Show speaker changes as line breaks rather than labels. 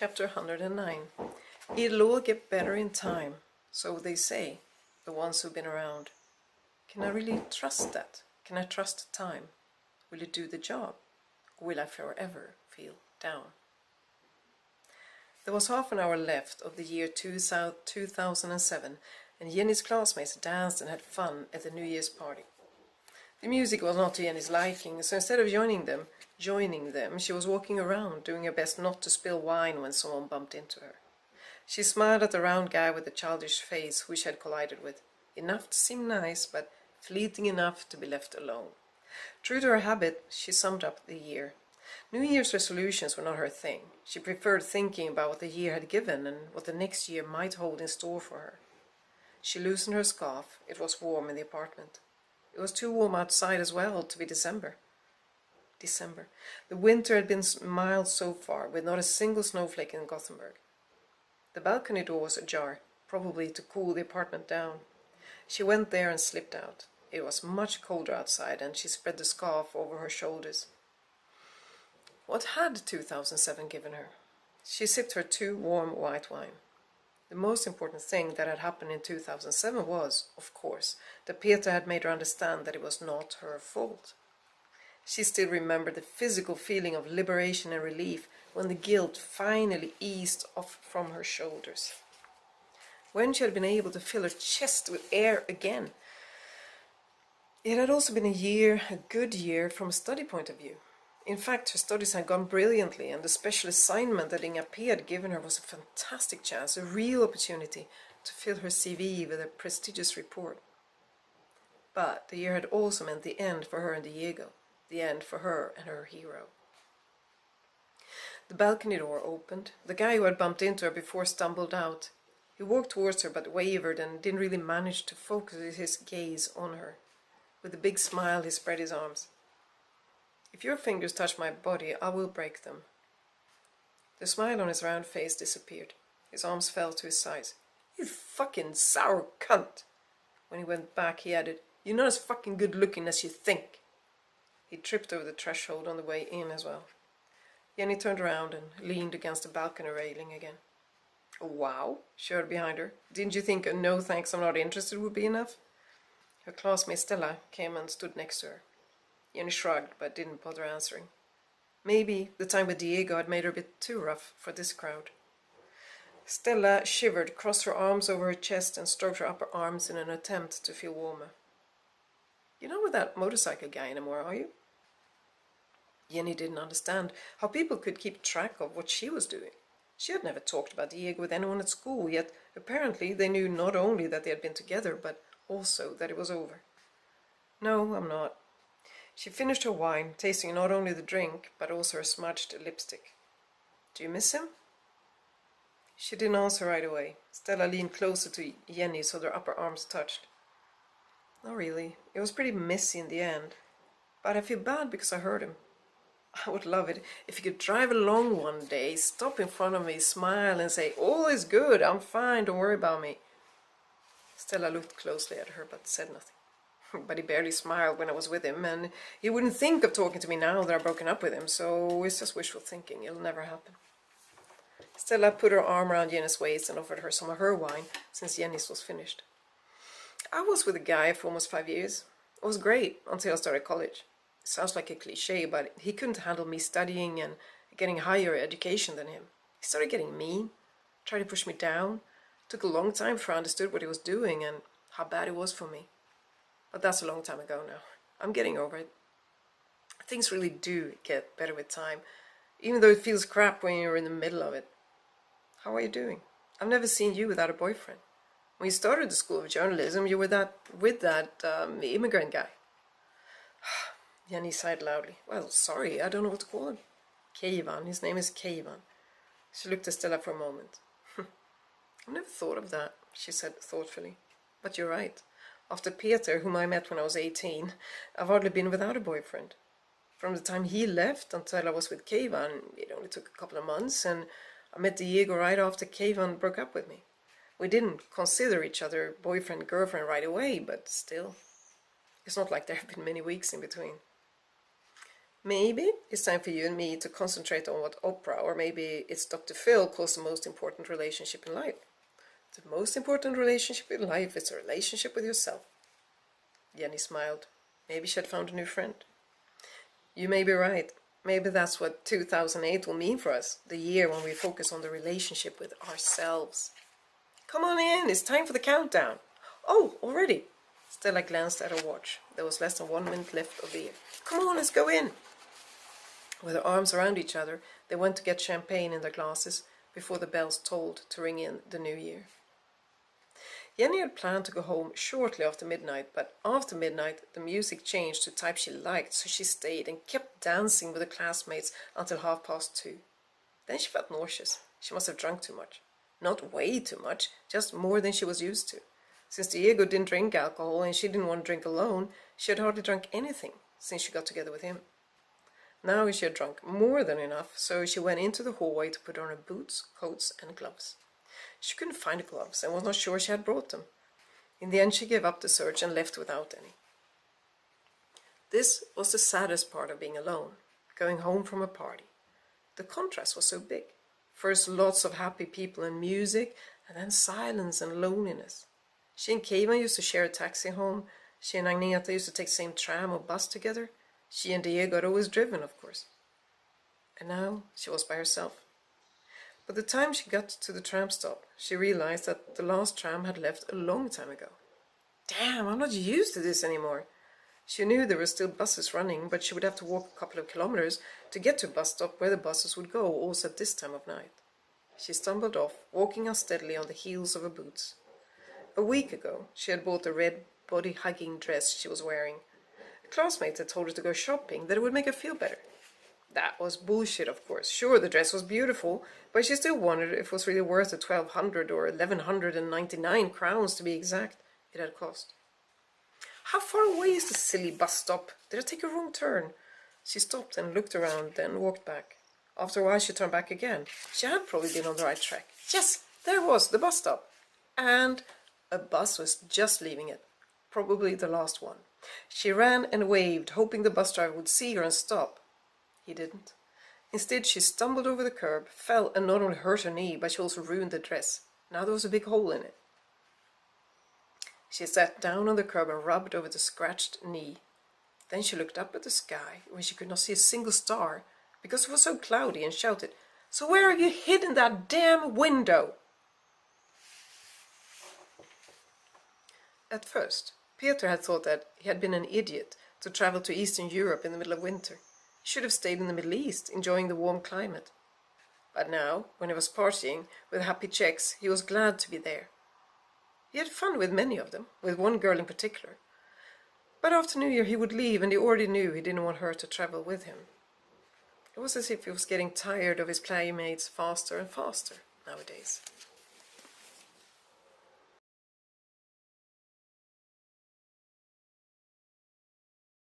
Chapter 109. It'll all get better in time, so they say, the ones who've been around. Can I really trust that? Can I trust time? Will it do the job? Or will I forever feel down? There was half an hour left of the year 2007, and Jenny's classmates danced and had fun at the New Year's party. The music was not to Jenny's liking, so instead of joining them, she was walking around, doing her best not to spill wine when someone bumped into her. She smiled at the round guy with the childish face who she had collided with, enough to seem nice, but fleeting enough to be left alone. True to her habit, she summed up the year. New Year's resolutions were not her thing. She preferred thinking about what the year had given and what the next year might hold in store for her. She loosened her scarf. It was warm in the apartment. It was too warm outside as well to be December. The winter had been mild so far, with not a single snowflake in Gothenburg. The balcony door was ajar, probably to cool the apartment down. She went there and slipped out. It was much colder outside, and she spread the scarf over her shoulders. What had 2007 given her? She sipped her too warm white wine. The most important thing that had happened in 2007 was, of course, that Peter had made her understand that it was not her fault. She still remembered the physical feeling of liberation and relief when the guilt finally eased off from her shoulders. When she had been able to fill her chest with air again. It had also been a good year from a study point of view. In fact, her studies had gone brilliantly, and the special assignment that Inga P had given her was a fantastic chance, a real opportunity to fill her CV with a prestigious report. But the year had also meant the end for her and Diego, the end for her and her hero. The balcony door opened. The guy who had bumped into her before stumbled out. He walked towards her but wavered and didn't really manage to focus his gaze on her. With a big smile, he spread his arms. If your fingers touch my body, I will break them. The smile on his round face disappeared. His arms fell to his sides. You fucking sour cunt! When he went back, he added, You're not as fucking good looking as you think. He tripped over the threshold on the way in as well. Jenny turned around and leaned against the balcony railing again. Wow, she heard behind her. Didn't you think a no thanks I'm not interested would be enough? Her classmate Stella came and stood next to her. Jenny shrugged, but didn't bother answering. Maybe the time with Diego had made her a bit too rough for this crowd. Stella shivered, crossed her arms over her chest, and stroked her upper arms in an attempt to feel warmer. You're not with that motorcycle guy anymore, are you? Jenny didn't understand how people could keep track of what she was doing. She had never talked about Diego with anyone at school, yet apparently they knew not only that they had been together, but also that it was over. No, I'm not. She finished her wine, tasting not only the drink, but also her smudged lipstick. Do you miss him? She didn't answer right away. Stella leaned closer to Jenny so their upper arms touched. Not really. It was pretty messy in the end. But I feel bad because I hurt him. I would love it if he could drive along one day, stop in front of me, smile and say, All is good, I'm fine, don't worry about me. Stella looked closely at her but said nothing. But he barely smiled when I was with him, and he wouldn't think of talking to me now that I've broken up with him, so it's just wishful thinking. It'll never happen. Stella put her arm around Jenny's waist and offered her some of her wine, since Jenny's was finished. I was with a guy for almost 5 years. It was great until I started college. It sounds like a cliche, but he couldn't handle me studying and getting higher education than him. He started getting mean, tried to push me down. It took a long time before I understood what he was doing and how bad it was for me. But that's a long time ago now. I'm getting over it. Things really do get better with time, even though it feels crap when you're in the middle of it. How are you doing? I've never seen you without a boyfriend. When you started the School of Journalism, you were with that immigrant guy. Jenny sighed loudly. Well, sorry, I don't know what to call him. Keivan. His name is Keivan. She looked at Stella for a moment. I've never thought of that, she said thoughtfully. But you're right. After Peter, whom I met when I was 18, I've hardly been without a boyfriend. From the time he left until I was with Keivan, it only took a couple of months, and I met Diego right after Keivan broke up with me. We didn't consider each other boyfriend-girlfriend right away, but still. It's not like there have been many weeks in between. Maybe it's time for you and me to concentrate on what opera, or maybe it's Dr. Phil, calls the most important relationship in life. The most important relationship in life is a relationship with yourself. Jenny smiled. Maybe she had found a new friend. You may be right. Maybe that's what 2008 will mean for us, the year when we focus on the relationship with ourselves. Come on in, it's time for the countdown. Oh, already? Stella glanced at her watch. There was less than 1 minute left of the year. Come on, let's go in. With their arms around each other, they went to get champagne in their glasses before the bells tolled to ring in the new year. Jenny had planned to go home shortly after midnight, but after midnight the music changed to type she liked, so she stayed and kept dancing with her classmates until 2:30. Then she felt nauseous. She must have drunk too much. Not way too much, just more than she was used to. Since Diego didn't drink alcohol and she didn't want to drink alone, she had hardly drunk anything since she got together with him. Now she had drunk more than enough, so she went into the hallway to put on her boots, coats, and gloves. She couldn't find the gloves and was not sure she had brought them. In the end, she gave up the search and left without any. This was the saddest part of being alone, going home from a party. The contrast was so big. First lots of happy people and music, and then silence and loneliness. She and Keivan used to share a taxi home. She and Agneta used to take the same tram or bus together. She and Diego had always driven, of course. And now she was by herself. By the time she got to the tram stop, she realized that the last tram had left a long time ago. Damn, I'm not used to this anymore. She knew there were still buses running, but she would have to walk a couple of kilometers to get to a bus stop where the buses would go, also at this time of night. She stumbled off, walking unsteadily on the heels of her boots. A week ago, she had bought the red body-hugging dress she was wearing. A classmate had told her to go shopping, that it would make her feel better. That was bullshit, of course. Sure, the dress was beautiful, but she still wondered if it was really worth the 1,200 or 1,199 crowns, to be exact, it had cost. How far away is the silly bus stop? Did I take a wrong turn? She stopped and looked around, then walked back. After a while she turned back again. She had probably been on the right track. Yes, there it was, the bus stop. And a bus was just leaving it. Probably the last one. She ran and waved, hoping the bus driver would see her and stop. He didn't. Instead, she stumbled over the curb, fell, and not only hurt her knee, but she also ruined the dress. Now there was a big hole in it. She sat down on the curb and rubbed over the scratched knee. Then she looked up at the sky, where she could not see a single star, because it was so cloudy, and shouted, "So where have you hidden that damn window?" At first, Peter had thought that he had been an idiot to travel to Eastern Europe in the middle of winter. He should have stayed in the Middle East, enjoying the warm climate. But now, when he was partying with happy Czechs, he was glad to be there. He had fun with many of them, with one girl in particular. But after New Year he would leave, and he already knew he didn't want her to travel with him. It was as if he was getting tired of his playmates faster and faster nowadays.